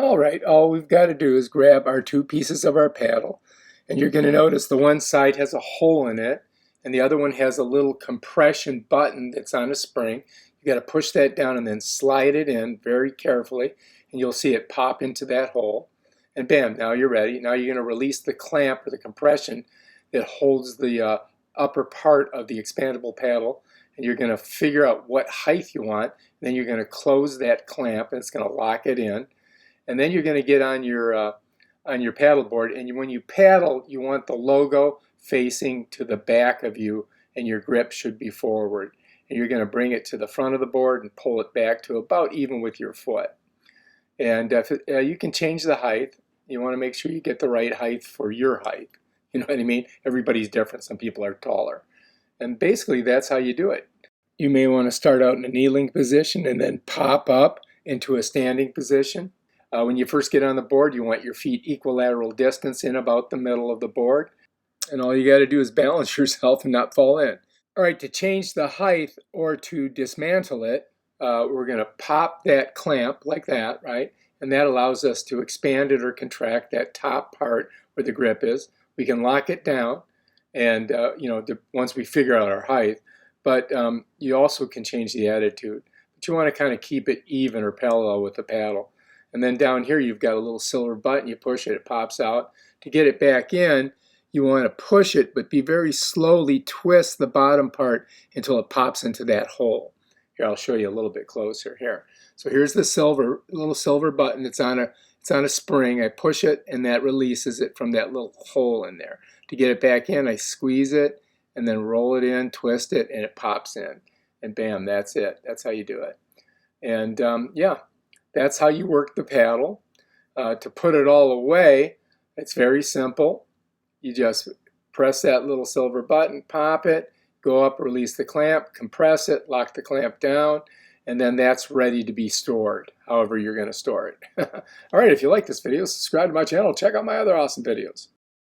Alright, all we've got to do is grab our two pieces of our paddle, and you're going to notice the one side has a hole in it and the other one has a little compression button that's on a spring. You got to push that down and then slide it in very carefully, and you'll see it pop into that hole, and bam, now you're ready. Now you're going to release the clamp or the compression that holds the upper part of the expandable paddle, and you're going to figure out what height you want. Then you're going to close that clamp and it's going to lock it in. And then you're going to get on your paddleboard, and when you paddle, you want the logo facing to the back of you, and your grip should be forward. And you're going to bring it to the front of the board and pull it back to about even with your foot. And you can change the height. You want to make sure you get the right height for your height. You know what I mean? Everybody's different. Some people are taller. And basically that's how you do it. You may want to start out in a kneeling position and then pop up into a standing position. When you first get on the board, you want your feet equilateral distance in about the middle of the board. And all you got to do is balance yourself and not fall in. All right, to change the height or to dismantle it, we're going to pop that clamp like that, right? And that allows us to expand it or contract that top part where the grip is. We can lock it down, and once we figure out our height. But you also can change the attitude. But you want to kind of keep it even or parallel with the paddle. And then down here you've got a little silver button. You push it, it pops out. To get it back in, you want to push it, but be very slowly twist the bottom part until it pops into that hole. Here, I'll show you a little bit closer here. So here's the little silver button. It's on a spring. I push it and that releases it from that little hole in there. To get it back in, I squeeze it and then roll it in, twist it, and it pops in. And bam, that's it. That's how you do it. And yeah, that's how you work the paddle. To put it all away, it's very simple. You just press that little silver button, pop it, go up, release the clamp, compress it, lock the clamp down, and then that's ready to be stored, however you're going to store it. All right, if you like this video, subscribe to my channel. Check out my other awesome videos.